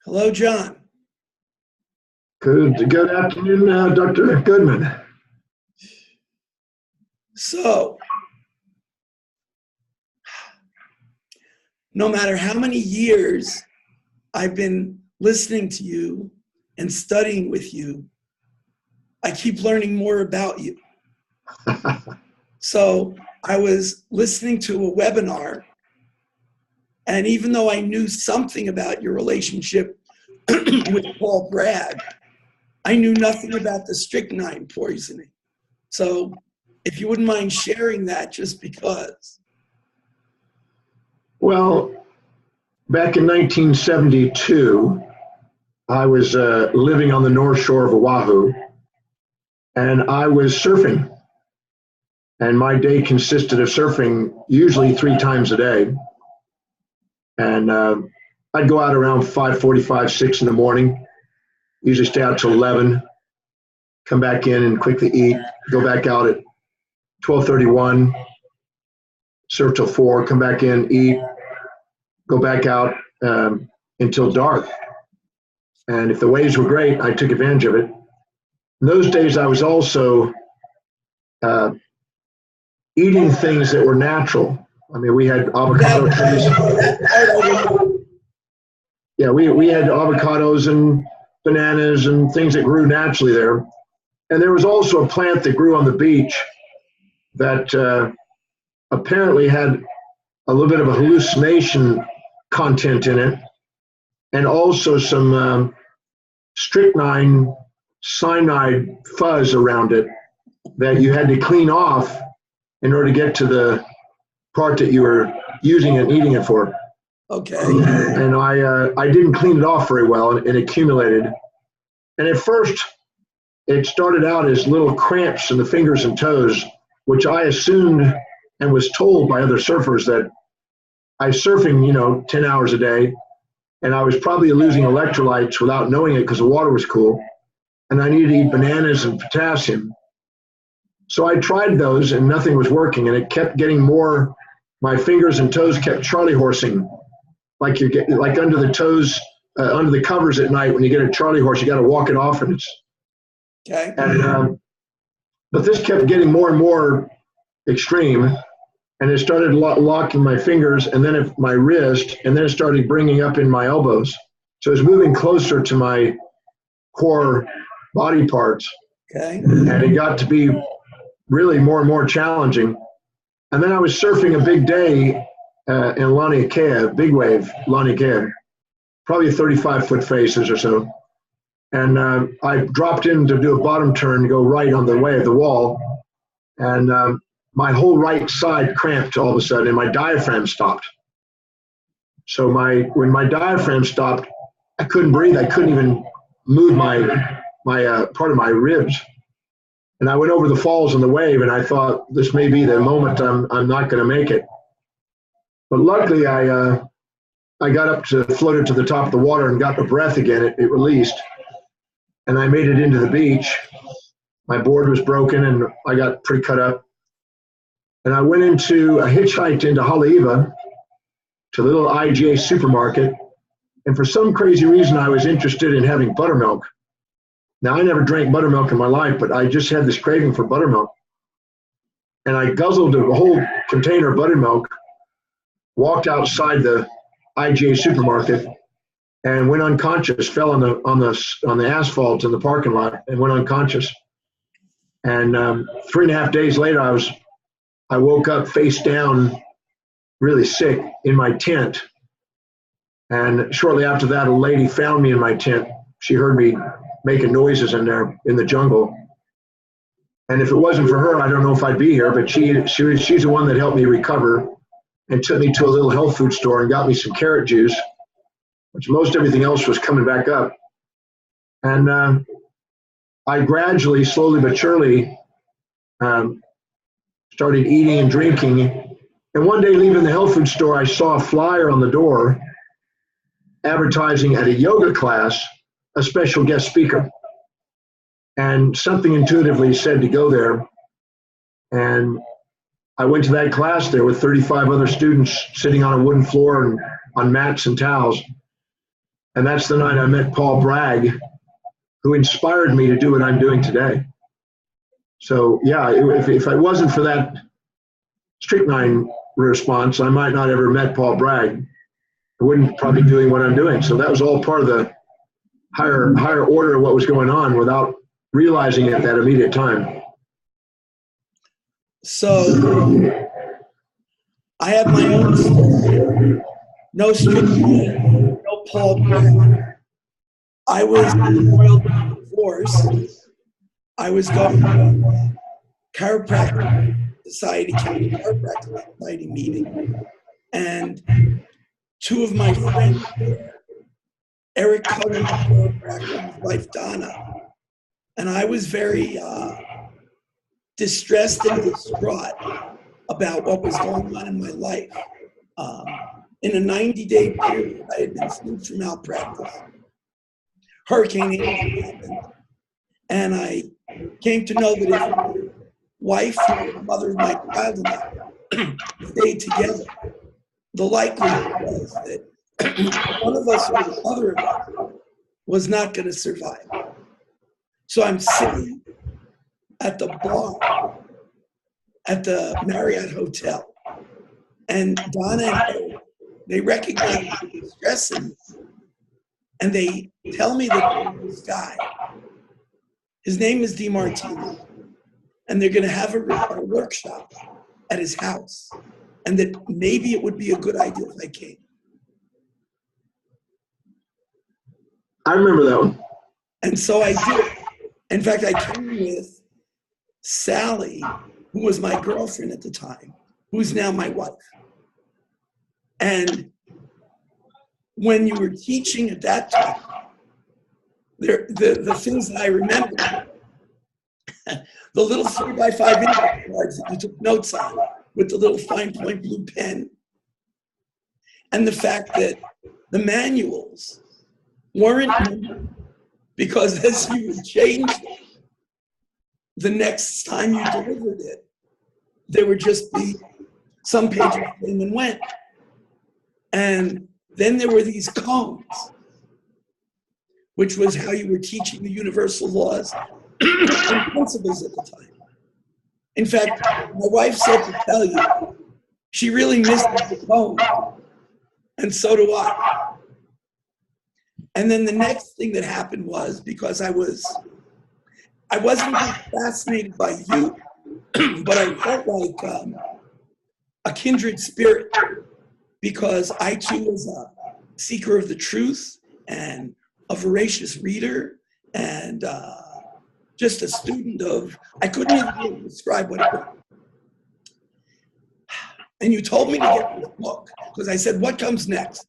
Hello, John. Good afternoon, Dr. Goodman. So, no matter how many years I've been listening to you and studying with you, I keep learning more about you. So I was listening to a webinar, and even though I knew something about your relationship with Paul Bragg, I knew nothing about the strychnine poisoning. So if you wouldn't mind sharing that, just because. Well, back in 1972, I was living on the north shore of Oahu, and I was surfing. And my day consisted of surfing usually 3 times a day. And I'd go out around 5:45, 6 in the morning, usually stay out till 11, come back in and quickly eat, go back out at 12:31, surf till 4, come back in, eat, go back out until dark. And if the waves were great, I took advantage of it. In those days, I was also eating things that were natural. I mean, we had avocado trees. Yeah, we had avocados and bananas and things that grew naturally there. And there was also a plant that grew on the beach that apparently had a little bit of a hallucination content in it, and also some strychnine cyanide fuzz around it that you had to clean off in order to get to the part that you were using and eating it for. Okay. And I didn't clean it off very well, and it accumulated. And at first, it started out as little cramps in the fingers and toes, which I assumed and was told by other surfers that I was surfing, 10 hours a day, and I was probably losing electrolytes without knowing it because the water was cool, and I needed to eat bananas and potassium. So I tried those, and nothing was working, and it kept getting more. My fingers and toes kept Charlie horsing, like you get like under the toes, under the covers at night. When you get a Charlie horse, you got to walk it off, and it's Okay. And but this kept getting more and more extreme, and it started locking my fingers, and then my wrist, and then it started bringing up in my elbows. So it was moving closer to my core body parts, Okay. and it got to be really more and more challenging. And then I was surfing a big day in Laniakea, big wave, Laniakea, probably 35-foot faces or so. And I dropped in to do a bottom turn, go right on the way of the wall. And my whole right side cramped all of a sudden, and my diaphragm stopped. So when my diaphragm stopped, I couldn't breathe. I couldn't even move my part of my ribs. And I went over the falls on the wave, and I thought this may be the moment I'm not going to make it. But luckily, I got floated to the top of the water and got the breath again. It released, and I made it into the beach. My board was broken, and I got pretty cut up. And I hitchhiked into Haleiwa to the little IGA supermarket. And for some crazy reason, I was interested in having buttermilk. Now, I never drank buttermilk in my life, but I just had this craving for buttermilk. And I guzzled a whole container of buttermilk, walked outside the IGA supermarket, and went unconscious, fell on the asphalt in the parking lot and went unconscious. And 3.5 days later, I woke up face down, really sick, in my tent. And shortly after that, a lady found me in my tent. She heard me making noises in there in the jungle. And if it wasn't for her, I don't know if I'd be here, but she's the one that helped me recover and took me to a little health food store and got me some carrot juice, which most everything else was coming back up. And I gradually, slowly but surely, started eating and drinking. And one day leaving the health food store, I saw a flyer on the door advertising at a yoga class a special guest speaker. And something intuitively said to go there. And I went to that class there with 35 other students sitting on a wooden floor and on mats and towels. And that's the night I met Paul Bragg, who inspired me to do what I'm doing today. So yeah, if it wasn't for that strychnine response, I might not ever met Paul Bragg. I wouldn't probably be doing what I'm doing. So that was all part of the higher order of what was going on without realizing it at that immediate time. So I have my own story. No strychnine, no Paul Bragg. I was embroiled in a divorce. I was going to a chiropractic society meeting, and two of my friends there, Eric Cohen, chiropractor, and his wife Donna, and I was very distressed and distraught about what was going on in my life. In a 90-day period, I had been sent for malpractice. Hurricane Andrew happened, and I came to know that if my wife, the mother of my child, and I stayed together, the likelihood was that one of us or the other of us was not going to survive. So I'm sitting at the bar at the Marriott Hotel, and Donna and Eric, they recognize the distress in me, and they tell me that this guy, his name is Demartini, and they're going to have a workshop at his house, and that maybe it would be a good idea if I came. I remember that one. And so I did. In fact, I came with Sally, who was my girlfriend at the time, who's now my wife. And when you were teaching at that time, the things that I remember, the little 3x5 index cards that you took notes on with the little fine point blue pen, and the fact that the manuals weren't numbered, because as you would change them, the next time you delivered it, there would just be some pages came and went. And then there were these cones, which was how you were teaching the universal laws and principles at the time. In fact, my wife said to tell you, she really missed the cone, and so do I. And then the next thing that happened was, because I wasn't really fascinated by you, but I felt like a kindred spirit, because I too was a seeker of the truth and a voracious reader and just a student of, I couldn't even really describe what it was. And you told me to get this book, because I said, what comes next?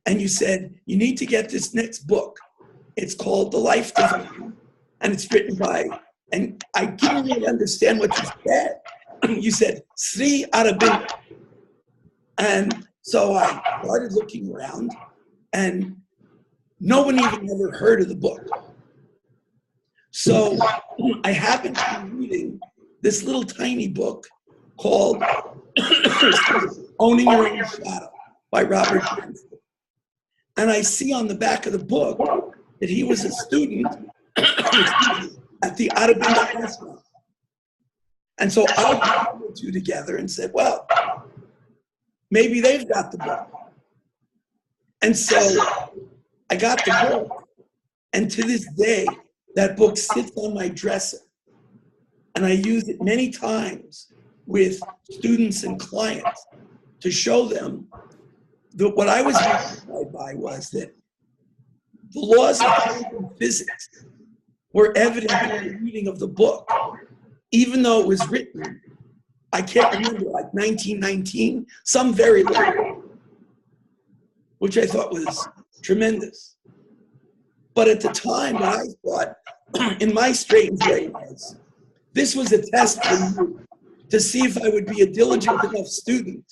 And you said, you need to get this next book. It's called The Life Divine, and it's written by, and I didn't really understand what you said. You said, Sri Aurobindo. And so I started looking around, and no one even ever heard of the book. So I happened to be reading this little tiny book called Owning Your Own Shadow by Robert Johnson. And I see on the back of the book that he was a student at the Aurobindo Ashram. And so I put the two together and said, well, maybe they've got the book. And so I got the book. And to this day, that book sits on my dresser. And I use it many times with students and clients to show them that what I was inspired by was that the laws of quantum physics were evident in the reading of the book, even though it was written, I can't remember, like 1919, some very late, which I thought was tremendous. But at the time, what I thought, in my strange way, was this was a test for me to see if I would be a diligent enough student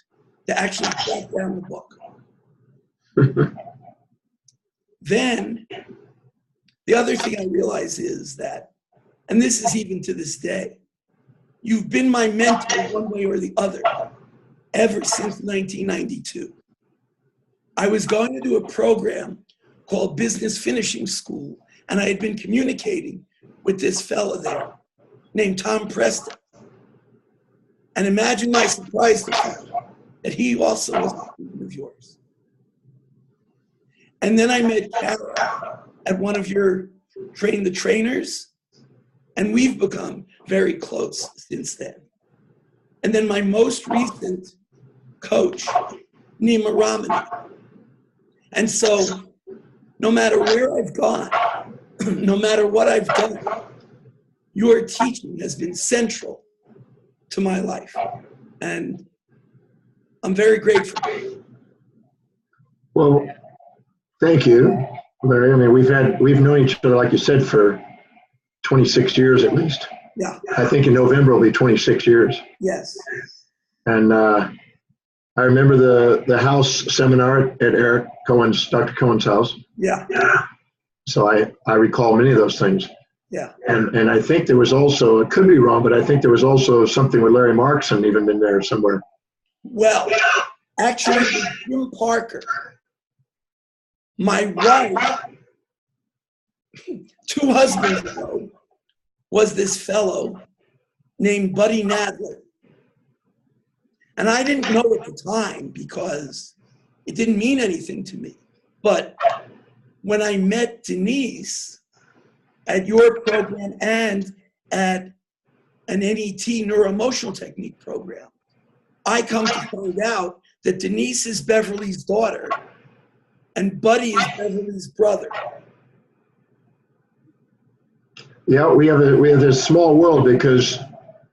to actually track down the book. Then, the other thing I realize is that, and this is even to this day, you've been my mentor one way or the other ever since 1992. I was going to do a program called Business Finishing School, and I had been communicating with this fella there named Tom Preston. And imagine my surprise to find that he also was a student of yours. And then I met Kara at one of your Train the Trainers, and we've become very close since then. And then my most recent coach, Nima Ramani. And so no matter where I've gone, no matter what I've done, your teaching has been central to my life. And I'm very grateful. Well, thank you, Larry. I mean, we've known each other, like you said, for 26 years at least. Yeah. I think in November will be 26 years. Yes. And I remember the house seminar at Dr. Cohen's house. Yeah. So I recall many of those things. Yeah. And I think there was also, it could be wrong, but I think there was also something with Larry Markson even in there somewhere. Well, actually, with Jim Parker, my wife, 2 husbands ago, was this fellow named Buddy Nadler. And I didn't know at the time because it didn't mean anything to me. But when I met Denise at your program and at an NET neuroemotional technique program, I come to find out that Denise is Beverly's daughter and Buddy is Beverly's brother. Yeah, we have this small world because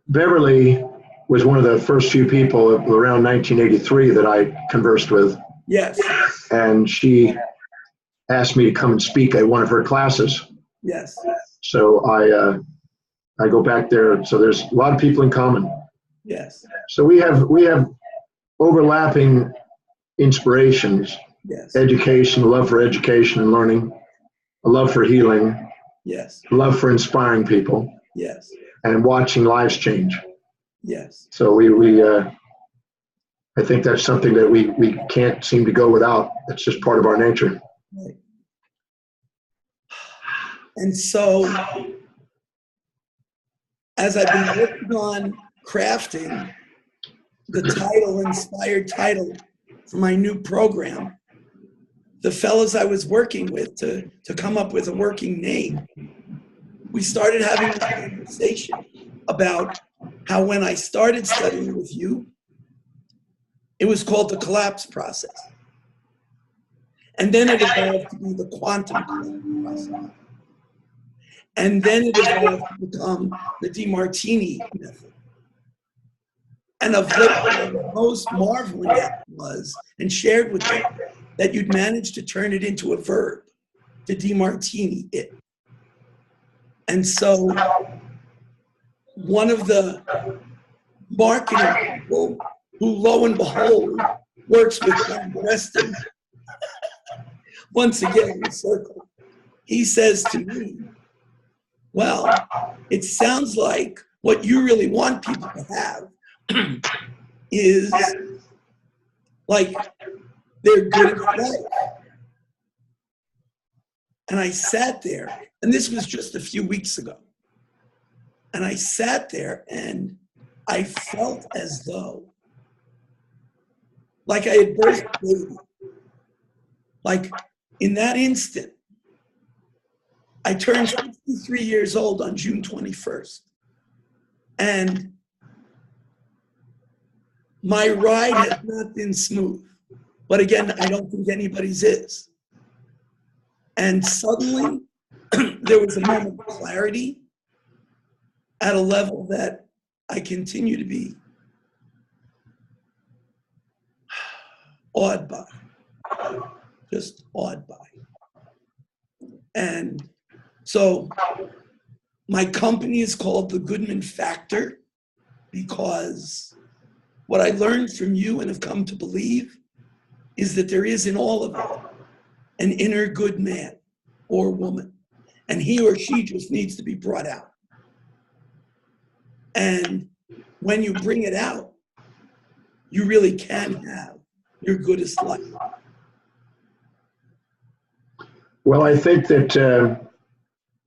Beverly was one of the first few people around 1983 that I conversed with. Yes. And she asked me to come and speak at one of her classes. Yes. So I go back there. So there's a lot of people in common. Yes. So we have overlapping inspirations. Yes. Education, love for education and learning, a love for healing, Yes. love for inspiring people, Yes. and watching lives change. Yes. So I think that's something that we can't seem to go without. It's just part of our nature. Right. And so, as I've been working on crafting the inspired title for my new program, the fellows I was working with to come up with a working name, we started having a conversation about how when I started studying with you, it was called the collapse process. And then it evolved to be the quantum collapse process. And then it evolved to become the Demartini method. And of late, the most marveling was, and shared with them, that you'd managed to turn it into a verb, to Demartini it. And so one of the marketing people who, lo and behold, works with John Preston, once again in the circle, he says to me, well, it sounds like what you really want people to have is like they're good at life. And I sat there, and this was just a few weeks ago. And I sat there and I felt as though, like I had birthed a baby. Like in that instant, I turned 63 years old on June 21st. And my ride has not been smooth. But again, I don't think anybody's is. And suddenly, there was a moment of clarity at a level that I continue to be awed by, just awed by. And so my company is called the Goodman Factor because what I learned from you and have come to believe is that there is in all of it an inner good man or woman, and he or she just needs to be brought out. And when you bring it out, you really can have your goodest life. Well, I think that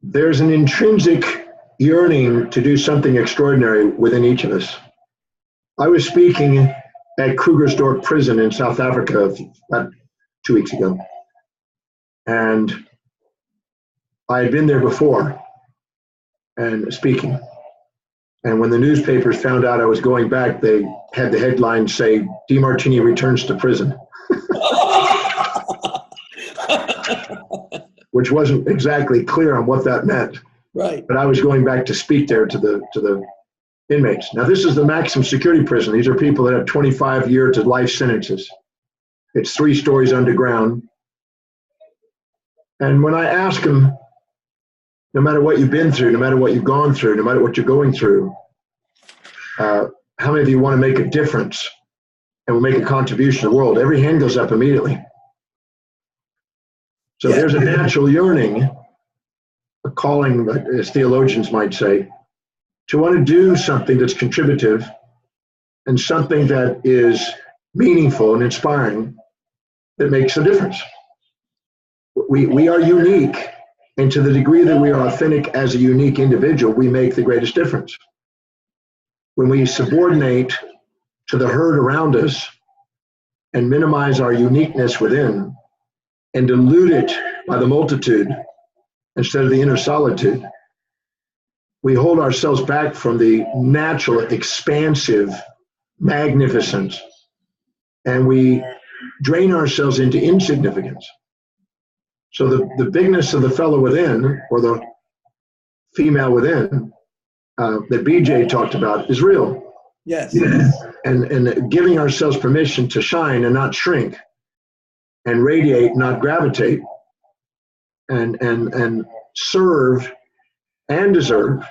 there's an intrinsic yearning to do something extraordinary within each of us. I was speaking at Krugersdorp prison in South Africa about 2 weeks ago, and I had been there before and speaking. And when the newspapers found out I was going back, they had the headline say, "Demartini returns to prison," which wasn't exactly clear on what that meant. Right. But I was going back to speak there to the inmates. Now, this is the maximum security prison. These are people that have 25-year to life sentences. It's 3 stories underground. And when I ask them, no matter what you've been through, no matter what you've gone through, no matter what you're going through, how many of you want to make a difference and will make a contribution to the world? Every hand goes up immediately. So there's a natural yearning, a calling, as theologians might say, to want to do something that's contributive and something that is meaningful and inspiring that makes a difference. We are unique, and to the degree that we are authentic as a unique individual, we make the greatest difference. When we subordinate to the herd around us and minimize our uniqueness within and dilute it by the multitude instead of the inner solitude, we hold ourselves back from the natural, expansive magnificence, and we drain ourselves into insignificance. So the bigness of the fellow within, or the female within, that BJ talked about is real. Yes. And giving ourselves permission to shine and not shrink, and radiate, not gravitate, and serve and deserve,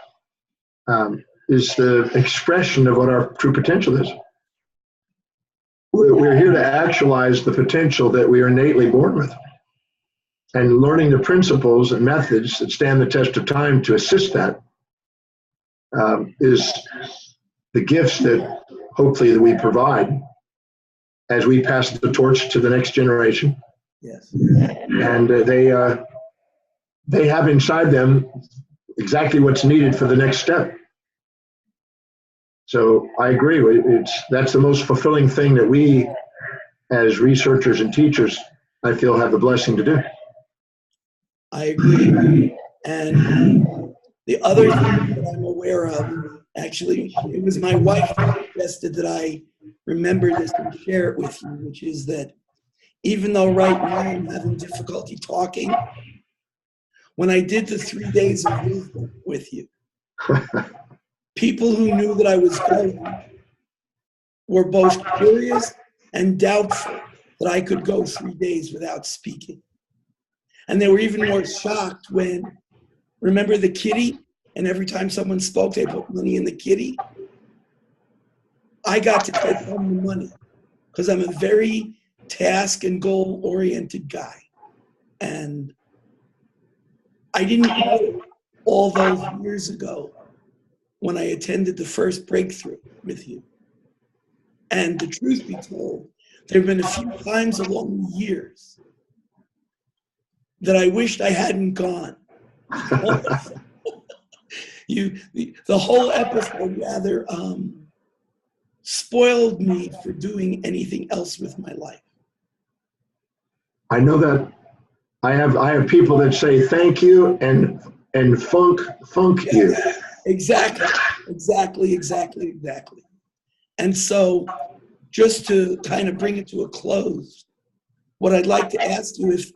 is the expression of what our true potential is. We're here to actualize the potential that we are innately born with. And learning the principles and methods that stand the test of time to assist that is the gifts that hopefully that we provide as we pass the torch to the next generation. Yes. And they have inside them exactly what's needed for the next step. So I agree. That's the most fulfilling thing that we, as researchers and teachers, I feel have the blessing to do. I agree. And the other thing that I'm aware of, actually, it was my wife who suggested that I remember this and share it with you, which is that even though right now I'm having difficulty talking, when I did the 3 days of wisdom with you, people who knew that I was going were both curious and doubtful that I could go 3 days without speaking. And they were even more shocked when, remember the kitty? And every time someone spoke, they put money in the kitty. I got to take home the money because I'm a very task and goal-oriented guy. And I didn't know all those years ago when I attended the first breakthrough with you. And the truth be told, there have been a few times along the years that I wished I hadn't gone. The whole episode rather spoiled me for doing anything else with my life. I know that I have people that say thank you and funk you. Exactly. And so just to kind of bring it to a close, what I'd like to ask you is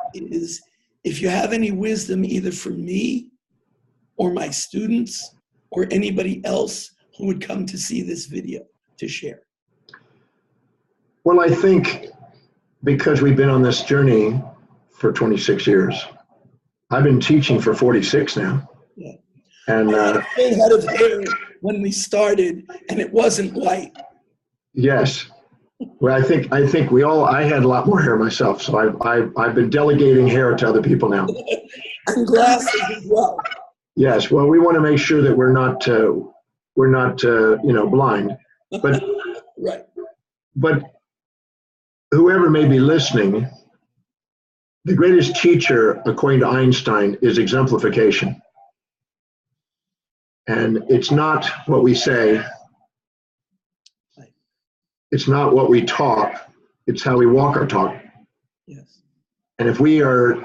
if you have any wisdom either for me or my students or anybody else who would come to see this video to share. Well, I think because we've been on this journey for 26 years, I've been teaching for 46 now. Yeah. And I had a full head of hair when we started, and it wasn't white. Yes. Well, I think I had a lot more hair myself, so I've been delegating hair to other people now. And glasses as well. Yes. Well, we want to make sure that we're not blind, but right. But whoever may be listening, the greatest teacher, according to Einstein, is exemplification. And it's not what we say, it's not what we talk, it's how we walk our talk. Yes. And if we are,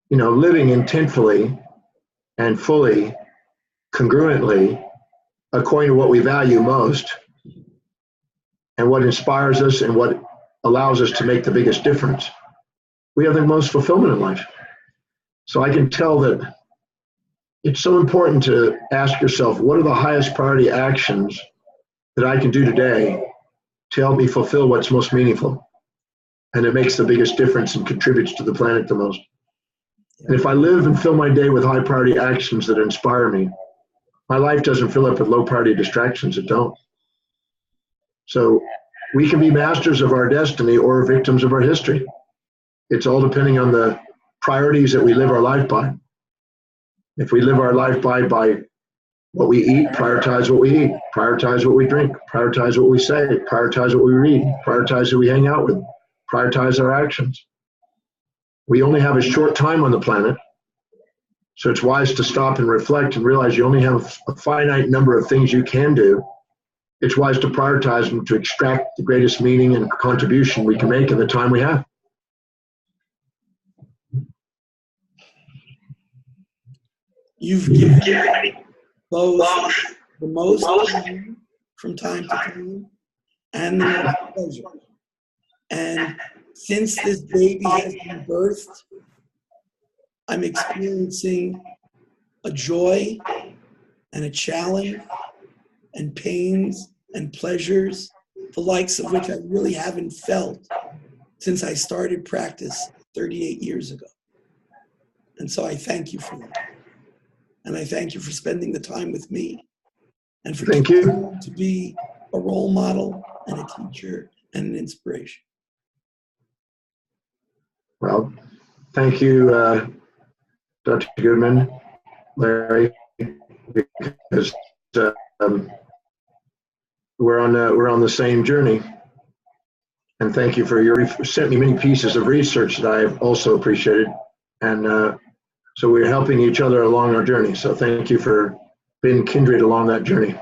living intentfully and fully, congruently, according to what we value most, and what inspires us and what allows us to make the biggest difference, we have the most fulfillment in life. So I can tell that it's so important to ask yourself, what are the highest priority actions that I can do today to help me fulfill what's most meaningful? And it makes the biggest difference and contributes to the planet the most. And if I live and fill my day with high priority actions that inspire me, my life doesn't fill up with low priority distractions that don't. So we can be masters of our destiny or victims of our history. It's all depending on the priorities that we live our life by. If we live our life by what we eat, prioritize what we eat, prioritize what we drink, prioritize what we say, prioritize what we read, prioritize who we hang out with, prioritize our actions. We only have a short time on the planet, so it's wise to stop and reflect and realize you only have a finite number of things you can do. It's wise to prioritize them to extract the greatest meaning and contribution we can make in the time we have. You've given both the most pain from time to time and the most pleasure. And since this baby has been birthed, I'm experiencing a joy and a challenge and pains and pleasures, the likes of which I really haven't felt since I started practice 38 years ago. And so I thank you for that. And I thank you for spending the time with me and for continuing to be a role model and a teacher and an inspiration. Well, thank you, Dr. Goodman, Larry, because we're on the same journey. And thank you for sent me many pieces of research that I've also appreciated. And so we're helping each other along our journey. So thank you for being kindred along that journey.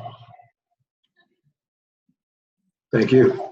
Thank you.